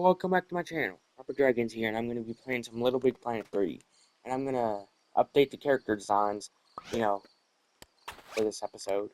Welcome back to my channel. Papa Dragons here, and I'm going to be playing some Little Big Planet 3. And I'm going to update the character designs, for this episode.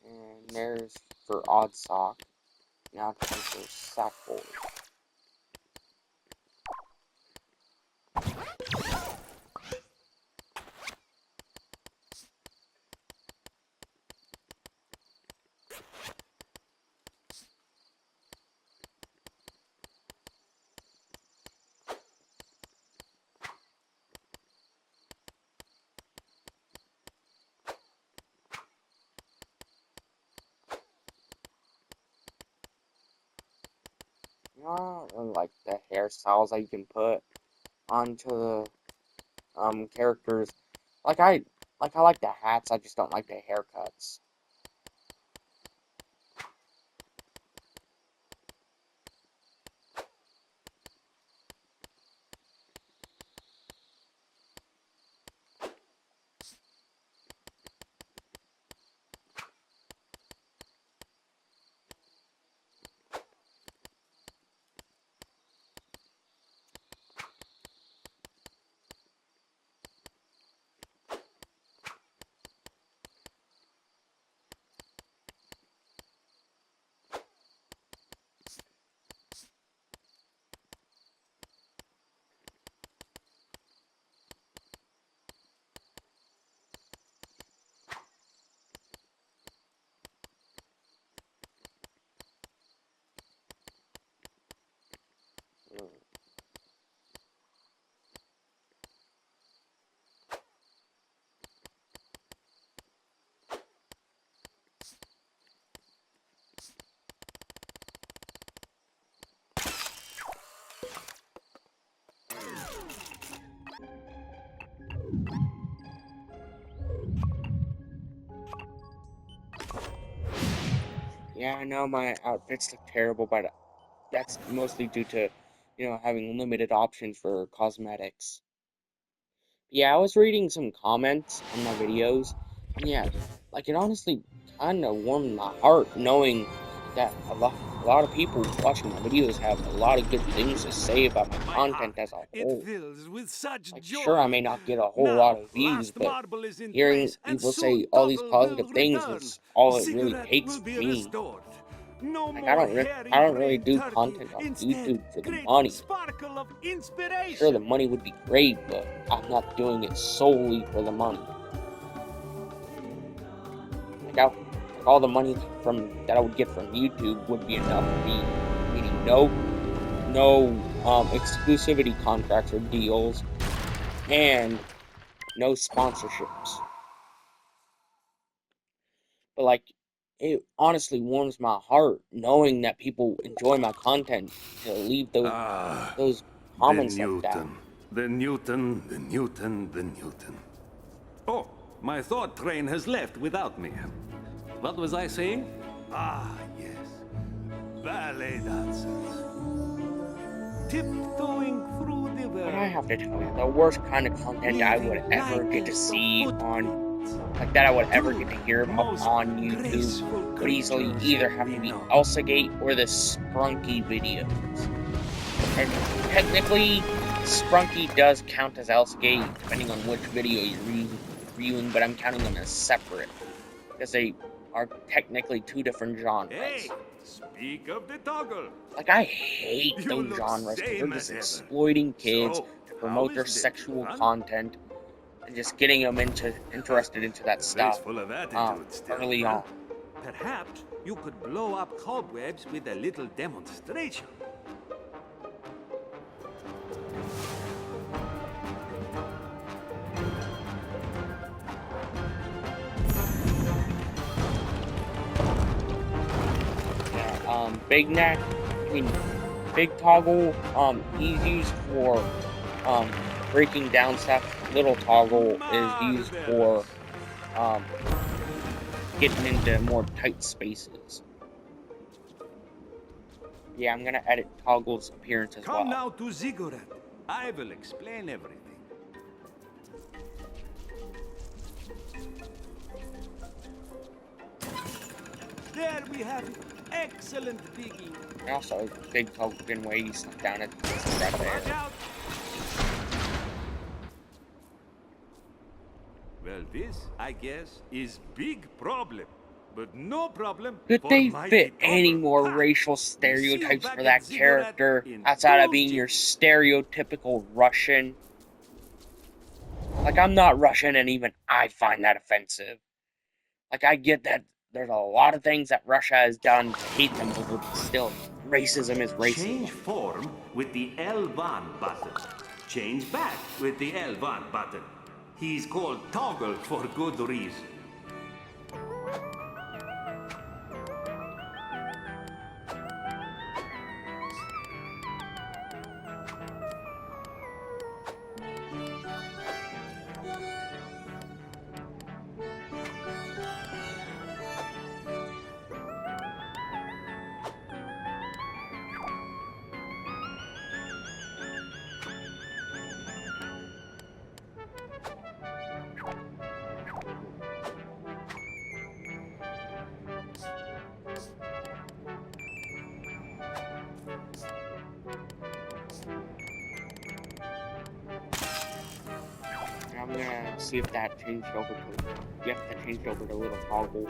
And there's for Odd Sock. Now it's time for Sackboy. I don't really like the hairstyles that you can put onto the characters. I like the hats, I just don't like the haircuts. Yeah, I know my outfits look terrible, but that's mostly due to, having limited options for cosmetics. Yeah, I was reading some comments on my videos, and yeah, it honestly kind of warmed my heart knowing that a lot of people watching my videos have a lot of good things to say about my content as a It whole. fills with such Sure, I joy. may not get a whole lot Now, of views, last but marble is in hearing place, and people soon say all these Toggle positive will things return. is all it really Cigarette takes will for be me. restored. No I more don't hairy I don't really brain do turkey. content on Instead, YouTube for the great money. sparkle of Sure, the inspiration. money would be great, but I'm not doing it solely for the money. Like all the money that I would get from YouTube would be enough for me. Meaning no exclusivity contracts or deals, and no sponsorships. But it honestly warms my heart knowing that people enjoy my content to leave those The comments like that. Newton. The Newton, the Newton, the Newton. Oh, my thought train has left without me. What was I saying? Ah, yes. Ballet dancers. Tiptoeing through the But I world. have to tell you, the worst kind of content I would Leaving ever get to lightest of see footprints. that I would ever Two get to hear about most on YouTube graceful would easily creatures either have we to be know. Elsagate or the Sprunky videos. And technically, Sprunky does count as Elsagate depending on which video you're reviewing, but I'm counting them as separate because they are technically two different genres. Hey, speak of the toggle. I hate You those look genres because they're same just as ever. exploiting kids So, to how promote their is it, sexual son? content and just getting them interested into that Face stuff full of attitude still, early huh? on. Perhaps you could blow up cobwebs with a little demonstration. Big Neck, I mean, big toggle, he's used for, um, breaking down stuff. Little toggle is used for, Marvelous. um, getting into more tight spaces. Yeah, I'm gonna edit toggle's appearance as Come well. now to Ziggurat. I will explain everything. There we have it. Excellent digging. And also, big toggle didn't way he snuck down at right there. Watch out! Well, this, I guess, is big problem. But no problem Could for they mighty fit any Toggle. more Ha! racial We'll see you stereotypes back for at that Ziggurat character in outside of 2 being your jiffs. stereotypical Russian? Like, I'm not Russian and even I find that offensive. Like, I get that there's a lot of things that Russia has done to hate them over, but still, racism is Change racism. form with the L1 button. Change back with the L1 button. He's called Toggle for good reason. And I'm gonna see if that changed over to, yep, that changed over to little toggle.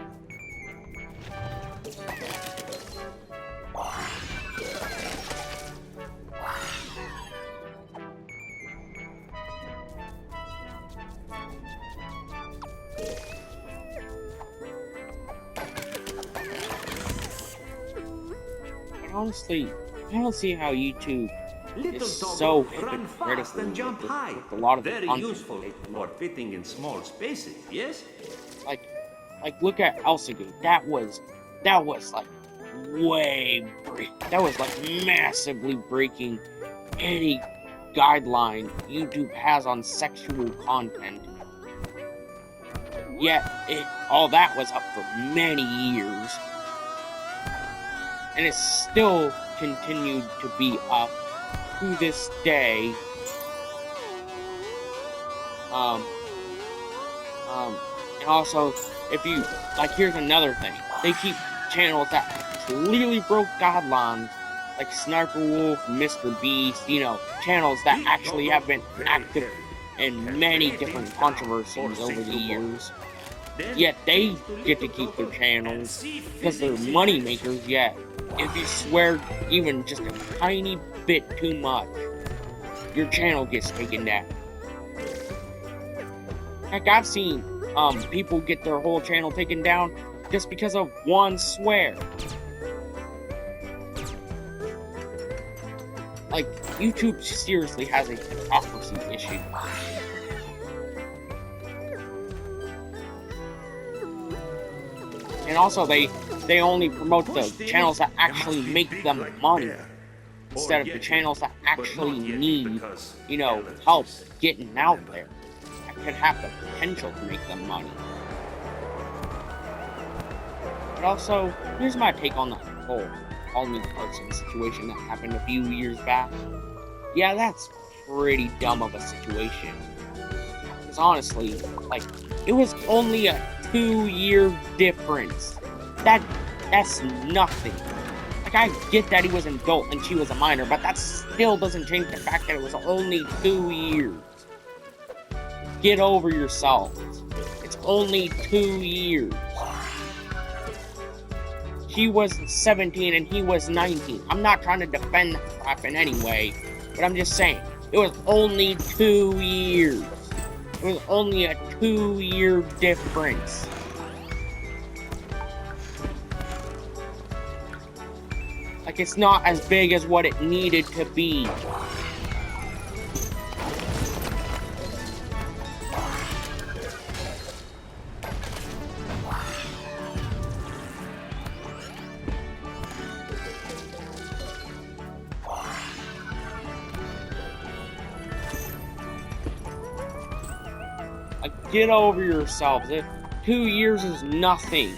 And honestly, I don't see how YouTube is Little so Toggle, run hypocritical fast and jump high. with a lot of the Very content useful they for promote. fitting in small spaces, yes? Like, look at Elsagate. That was like that was like massively breaking any guideline YouTube has on sexual content. Yet, all that was up for many years. And it's still continued to be up to this day. And also, if you, like, here's another thing. They keep channels that clearly broke guidelines, like Sniper Wolf, Mr. Beast, channels that actually have been active in many different controversies over the years. Yet they get to keep their channels because they're money makers. Yet, if you swear even just a tiny bit too much, your channel gets taken down. Heck, I've seen people get their whole channel taken down just because of one swear. Like, YouTube seriously has a hypocrisy issue. And also, they only promote the channels that actually make them money, instead of the channels that actually need, help getting out there. That could have the potential to make them money. But also, here's my take on the whole Halloween Carson situation that happened a few years back. Yeah, that's pretty dumb of a situation. Because honestly, like, it was only a 2-year difference. That's nothing. Like, I get that he was an adult and she was a minor, but that still doesn't change the fact that it was only 2 years. Get over yourselves. It's only 2 years. She was 17 and he was 19. I'm not trying to defend that crap in any way, but I'm just saying, it was only 2 years. It was only a 2-year difference. Like, it's not as big as what it needed to be. get over yourselves. 2 years is nothing.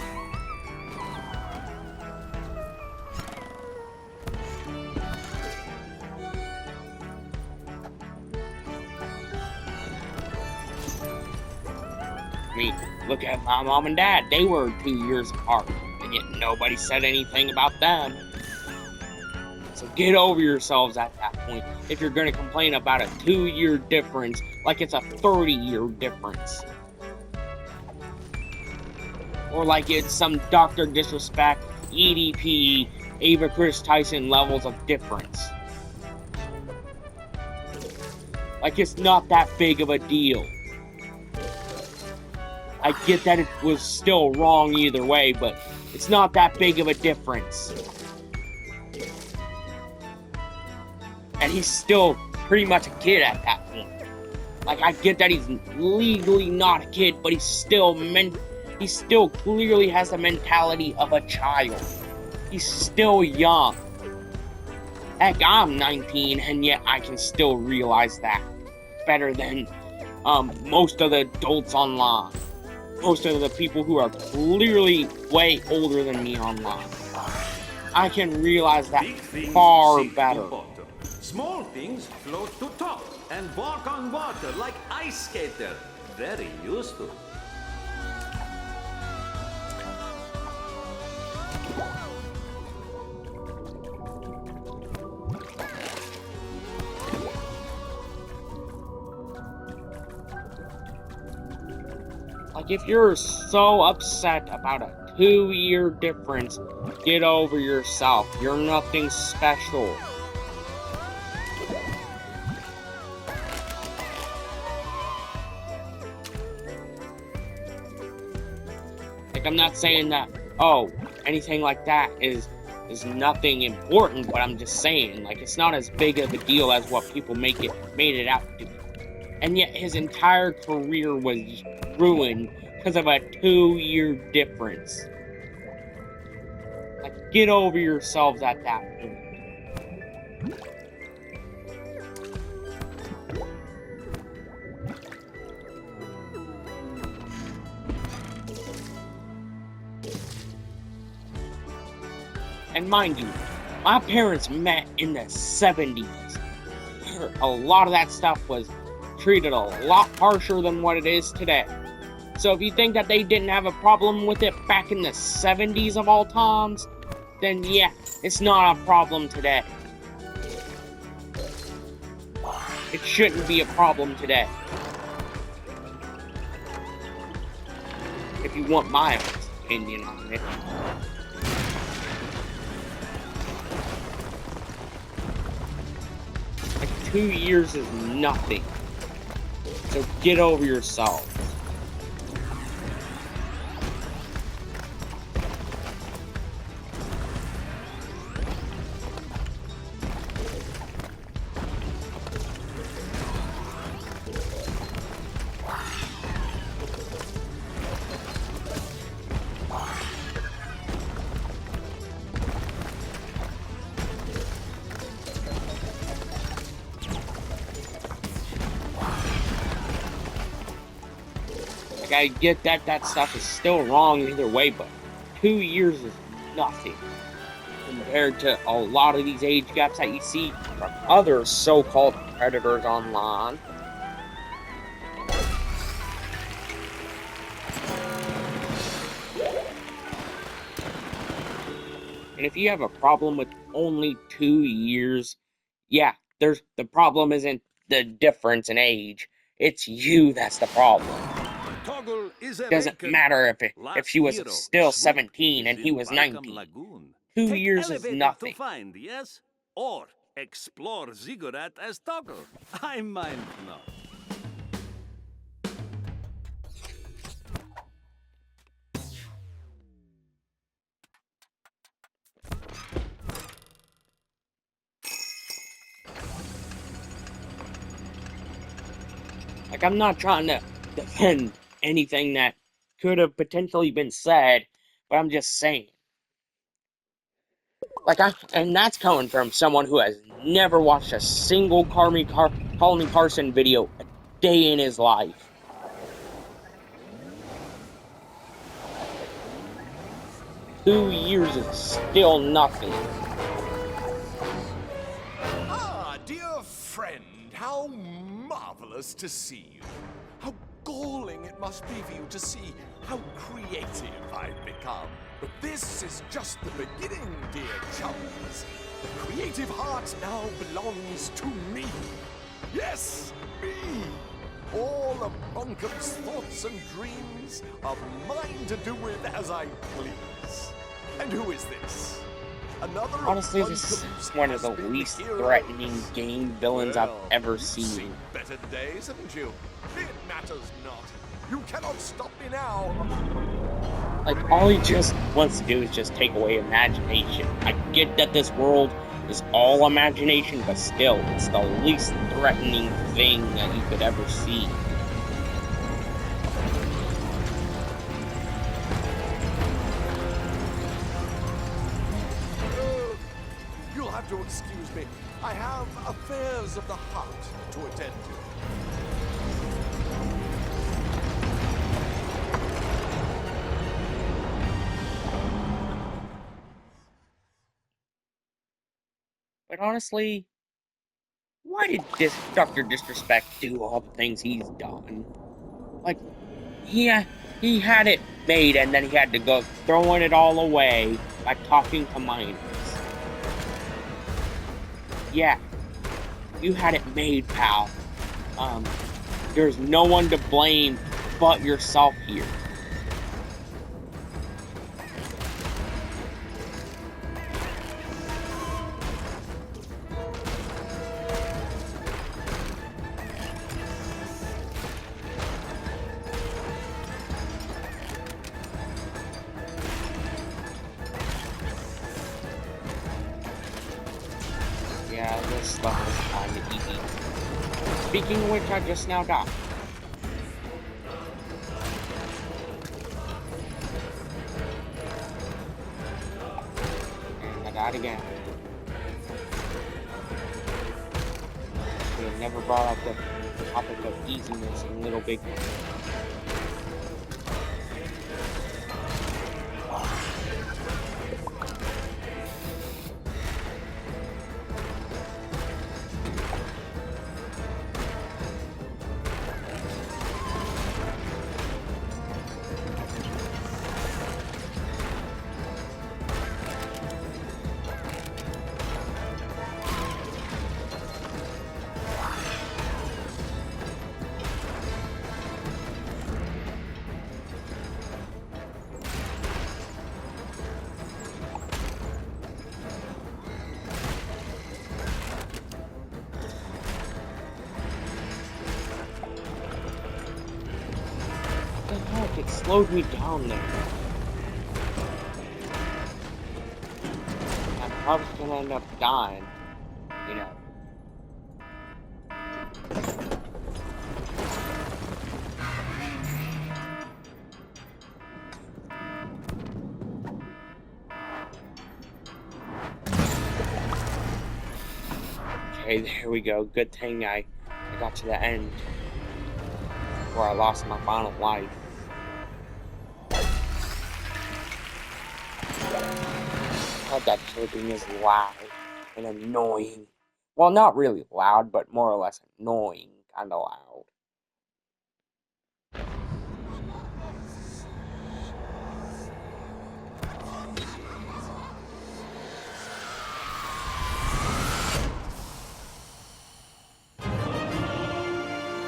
I mean, look at my mom and dad. They were 2 years apart, and yet nobody said anything about them. So get over yourselves at that point if you're going to complain about a 2-year difference like it's a 30-year difference. Or like it's some Dr. Disrespect, EDP, Ava Chris Tyson levels of difference. Like it's not that big of a deal. I get that it was still wrong either way, but it's not that big of a difference. And he's still pretty much a kid at that point. Like, I get that he's legally not a kid, but he still clearly has the mentality of a child. He's still young. Heck, I'm 19, and yet I can still realize that better than most of the adults online. Most of the people who are clearly way older than me online. I can realize that far better. Small things float to top and walk on water like ice skater. Very useful. Like, if you're so upset about a 2-year difference, get over yourself. You're nothing special. Like, I'm not saying that, oh, anything like that is nothing important, but I'm just saying, like, it's not as big of a deal as what people made it out to be. And yet his entire career was ruined because of a 2-year difference. Like, get over yourselves at that point. And mind you, my parents met in the 70s. A lot of that stuff was treated a lot harsher than what it is today. So if you think that they didn't have a problem with it back in the 70s of all times, then yeah, it's not a problem today. It shouldn't be a problem today. If you want my opinion on it. Like, 2 years is nothing. So get over yourself. Like, I get that stuff is still wrong either way, but 2 years is nothing compared to a lot of these age gaps that you see from other so-called predators online. And if you have a problem with only 2 years, yeah, the problem isn't the difference in age. It's you that's the problem. It doesn't matter if she was still 17 and he was 19. 2 years is nothing. To find, yes? Or explore Ziggurat as toggle. I mind not. Like, I'm not trying to defend anything that could have potentially been said, but I'm just saying. Like, and that's coming from someone who has never watched a single Colony Carson video a day in his life. 2 years is still nothing. Ah, dear friend, how marvelous to see you. How galling it must be for you to see how creative I've become. But this is just the beginning, dear chums. The creative heart now belongs to me. Yes, me! All of Buncombe's thoughts and dreams are mine to do with as I please. And who is this? Another Honestly, of this is Buncombe's one of the has-been least heroes. threatening game villains I've Well, ever you've seen. better days, haven't you? It matters not. You cannot stop me now. Like, all he just wants to do is just take away imagination. I get that this world is all imagination, but still, it's the least threatening thing that you could ever see. You'll have to excuse me. I have affairs of the heart to attend to. But honestly, why did Dr. Disrespect do all the things he's done? Like, he had it made and then he had to go throwing it all away by talking to minors. Yeah, you had it made, pal. There's no one to blame but yourself here. Yeah, this stuff is kinda easy. Speaking of which, I just now died. And I died again. Should have never brought up the topic of easiness in Little Big Planet. What the heck? It slowed me down there. I'm probably gonna end up dying, you know. Okay, there we go. Good thing I got to the end where I lost my final life. God, that chirping is loud and annoying. Well, not really loud, but more or less annoying, kind of loud.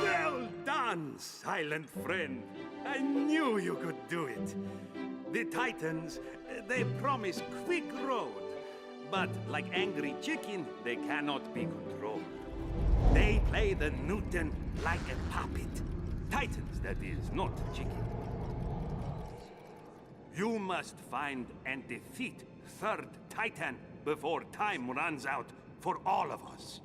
Well done, silent friend. I knew you could do it. The Titans, they promise quick road. But like angry chicken, they cannot be controlled. They play the Newton like a puppet. Titans, that is, not chicken. You must find and defeat third Titan before time runs out for all of us.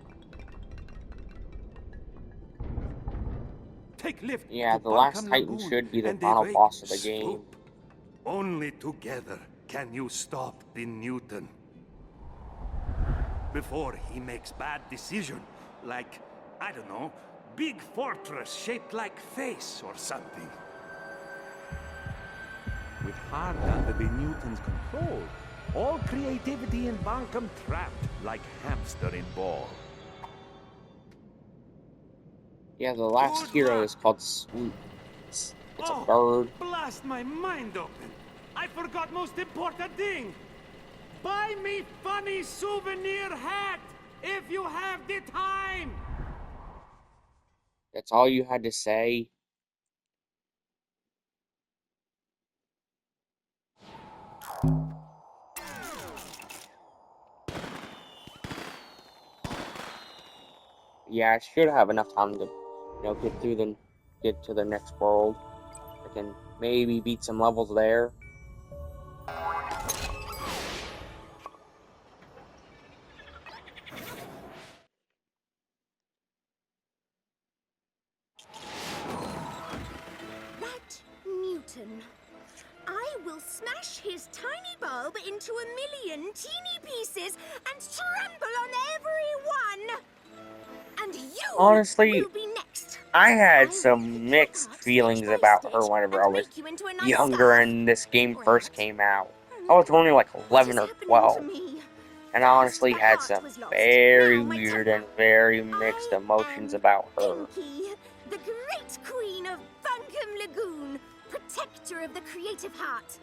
Take lift Yeah, to the last Barkham Titan Lagoon should be the and final evade boss of the Swoop. game. Only together can you stop the Newton. Before he makes bad decision, like, I don't know, big fortress shaped like face or something. With hard under the Newton's control. All creativity in Bankum trapped like hamster in ball. Yeah, the last Good hero luck. is called Swoop. It's a Oh, bird. blast my mind open. I forgot most important thing. Buy me funny souvenir hat if you have the time. That's all you had to say? Yeah, I should have enough time to, get to the next world. I can maybe beat some levels there. That Newton. I will smash his tiny bulb into a million teeny pieces and trample on everyone. And you Honestly, will be next. I had I'll rip some your mixed heart stitch feelings by about her stitch whenever I and was make you into a nice younger scarf. and this game Or a first hat. came out. I was only like What 11 is or happening to 12, me? and I First, honestly my had heart some was lost. very Now my weird temper. and very mixed I emotions am about her. Pinky, the great queen of Bunkum Lagoon, protector of the creative heart,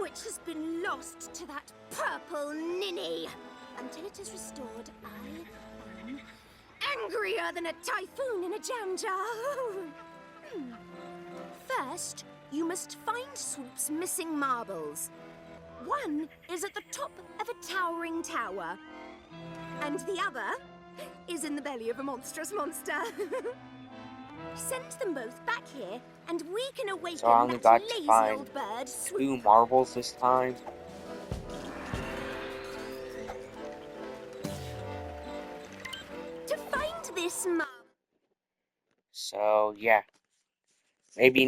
which has been lost to that purple ninny. Until it is restored, I am angrier than a typhoon in a jam jar. First, you must find Swoop's missing marbles. One is at the top of a towering tower, and the other is in the belly of a monstrous monster. Send them both back here, and we can awaken So I only that got to lazy find old bird, 2 Swoop. marbles this time. To find this marble. So yeah, maybe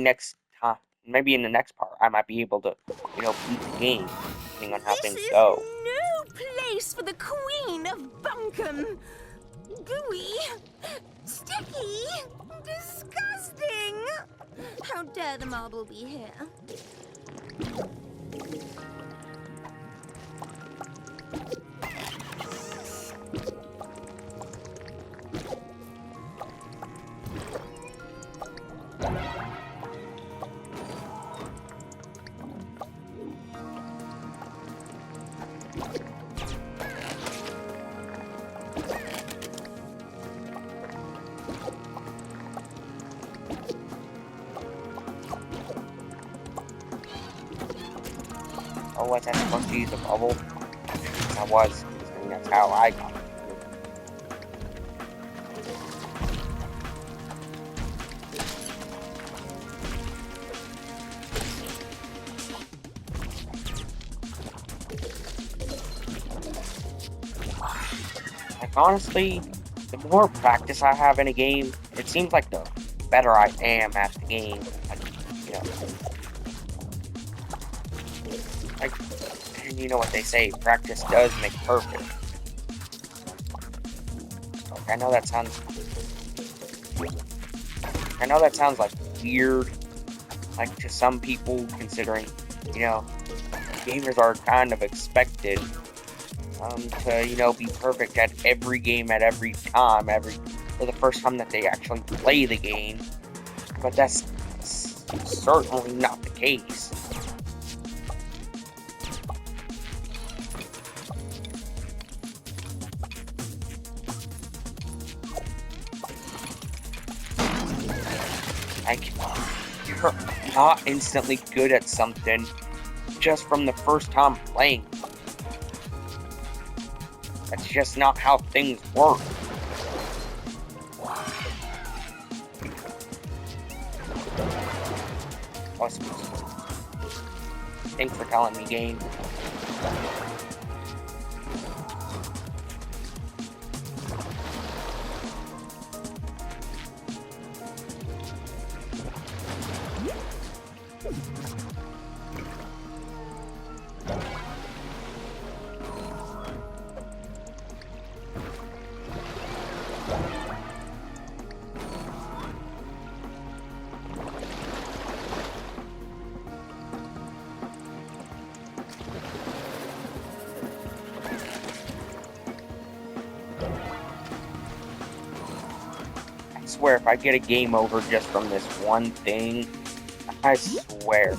maybe in the next part, I might be able to, beat the game, depending on how This things is go. no place for the queen of Bunkum. Gooey, sticky, disgusting. How dare the marble be here? Oh, was I supposed to use a bubble? I was, and that's how I got it. Like, honestly, the more practice I have in a game, it seems like the better I am at the game. And you know what they say, practice does make perfect. Like, I know that sounds like weird, like to some people, considering, gamers are kind of expected to, be perfect at every game at every time, for the first time that they actually play the game. But that's certainly not the case. Like, you're not instantly good at something just from the first time playing. That's just not how things work. Thanks for telling me, game. I swear, if I get a game over just from this one thing, I swear.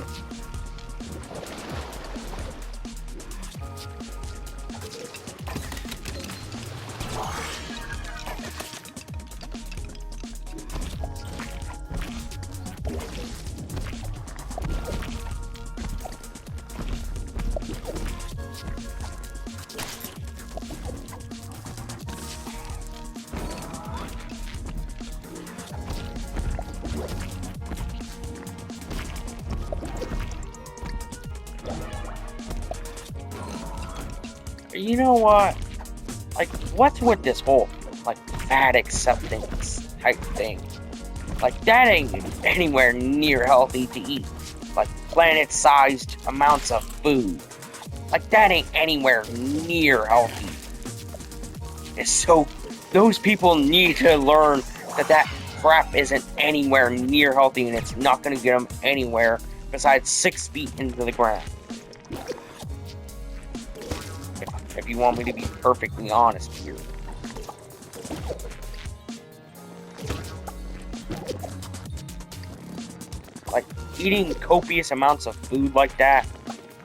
You know what? Like, what's with this whole, like, fat acceptance type thing? Like, that ain't anywhere near healthy to eat. Like, planet-sized amounts of food. Like, that ain't anywhere near healthy. And so, those people need to learn that that crap isn't anywhere near healthy, and it's not going to get them anywhere besides 6 feet into the ground. If you want me to be perfectly honest here. Like, eating copious amounts of food like that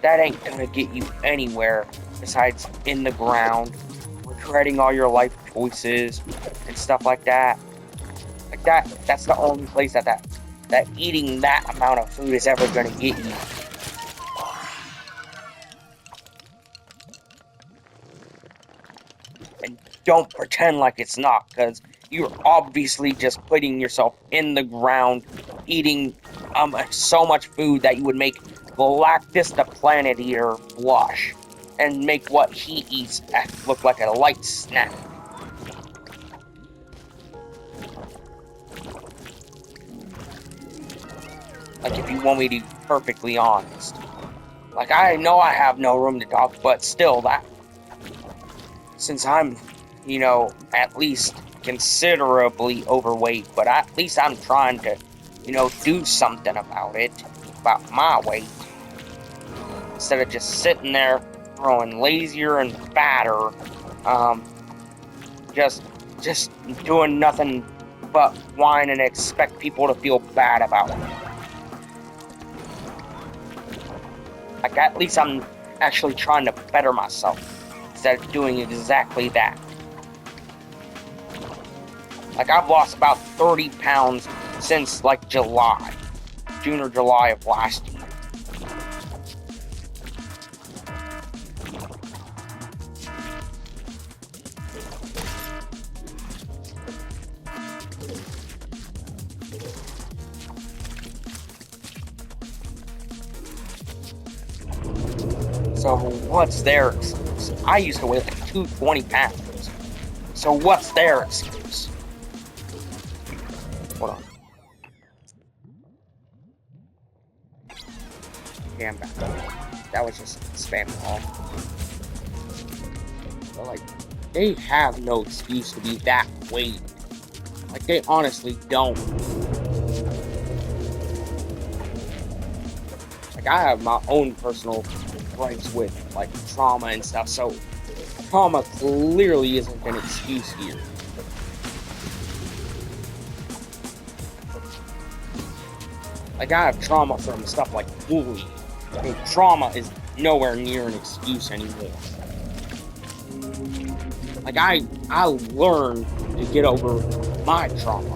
ain't gonna get you anywhere besides in the ground, regretting all your life choices and stuff like that. Like that's the only place that eating that amount of food is ever gonna get you. And don't pretend like it's not, because you're obviously just putting yourself in the ground, eating so much food that you would make Galactus the Planet Eater blush, and make what he eats look like a light snack. Like, if you want me to be perfectly honest. Like, I know I have no room to talk, but still, since I'm, at least considerably overweight, but at least I'm trying to, do something about it, about my weight, instead of just sitting there growing lazier and fatter, just doing nothing but whine and expect people to feel bad about it. Like, at least I'm actually trying to better myself, instead of doing exactly that. Like, I've lost about 30 pounds since, like, June or July of last year. So, what's their excuse? I used to weigh like 220 pounds. So, what's their excuse? Hold on. Okay, I'm back. That was just spam call. But, like, they have no excuse to be that weighted. Like, they honestly don't. Like, I have my own personal gripes with, like, trauma and stuff, so trauma clearly isn't an excuse here. Like, I have trauma from stuff like bullying. I mean, trauma is nowhere near an excuse anymore. Like, I learned to get over my trauma.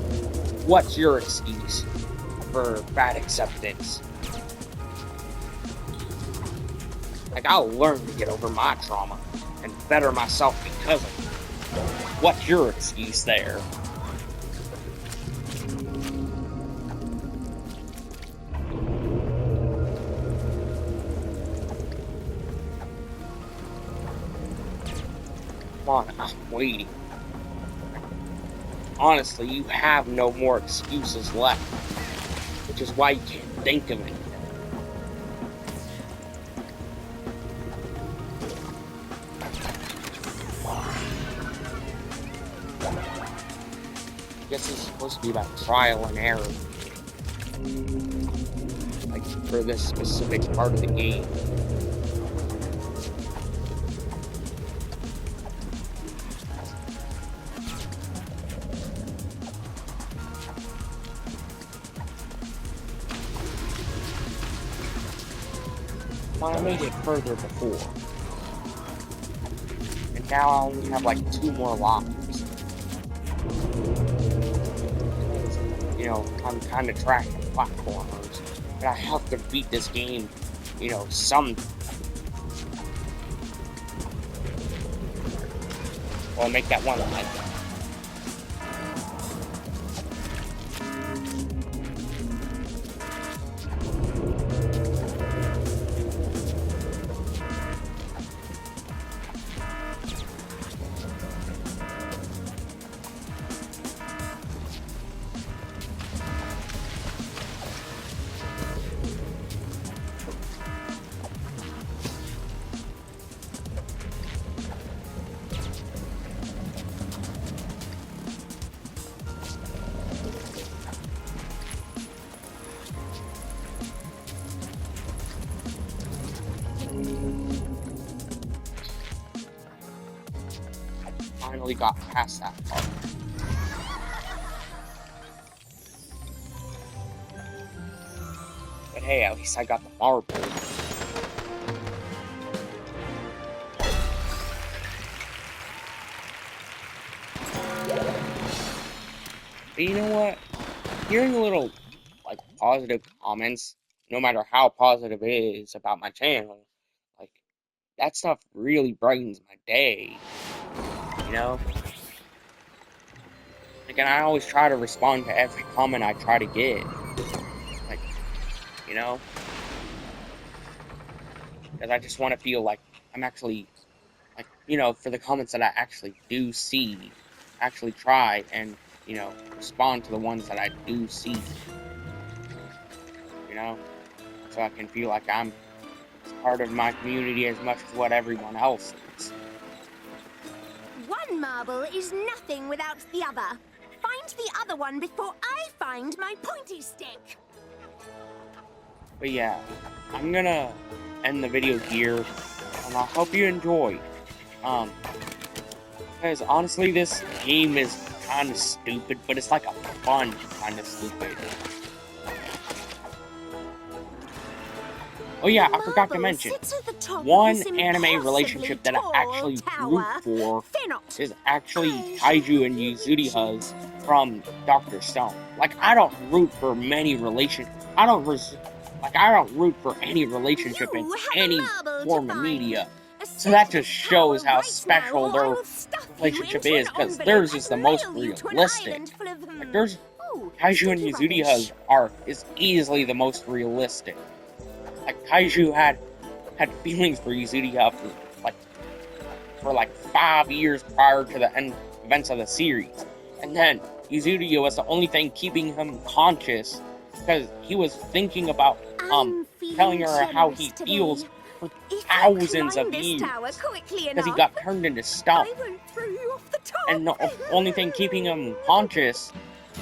What's your excuse for bad acceptance? Like, I'll learn to get over my trauma and better myself because of it. What's your excuse there? Come on, I'm waiting. Honestly, you have no more excuses left, which is why you can't think of it. I guess it's supposed to be about trial and error. Like, for this specific part of the game. Well, I made it further before. And now I only have like 2 more lockers. You know, I'm kind of trash at platformers. But I have to beat this game, you know, Well, make that one like that. Finally got past that part. But hey, at least I got the marble. But you know what? Hearing a little, like, positive comments, no matter how positive it is about my channel, like, that stuff really brightens my day. You know? Like, and I always try to respond to every comment I try to get. Like, you know? Because I just want to feel like I'm actually, like, you know, for the comments that I actually do see, actually try and, you know, respond to the ones that I do see. You know? So I can feel like I'm part of my community as much as what everyone else is. One marble is nothing without the other. Find the other one before I find my pointy stick. But yeah, I'm gonna end the video here, and I hope you enjoyed. Because honestly, this game is kind of stupid, but it's like a fun kind of stupid. Oh yeah, I forgot to mention, one anime relationship that I actually root for is actually Kaiju and Yuzuriha's from Dr. Stone. Like, I don't root for many I don't root for any relationship in any form of media. So that just shows how special their relationship is, because theirs is the most realistic. Like, there's Kaiju and Yuzuriha's is easily the most realistic. Like, Kaiju had feelings for Yuzuriha for like 5 years prior to the events of the series. And then Yuzuriha was the only thing keeping him conscious, because he was thinking about telling her how he feels for thousands of years, because he got turned into stone. And the only thing keeping him conscious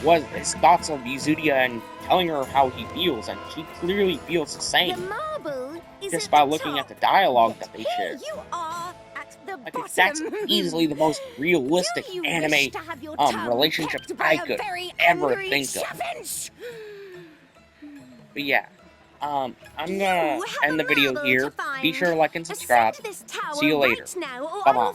was his thoughts of Yuzuriha and telling her how he feels, and she clearly feels the same just by looking at the dialogue that they share. Like, that's easily the most realistic anime relationship I could ever think of. But yeah, I'm gonna end the video here. Be sure to like and subscribe. See you later. Bye-bye.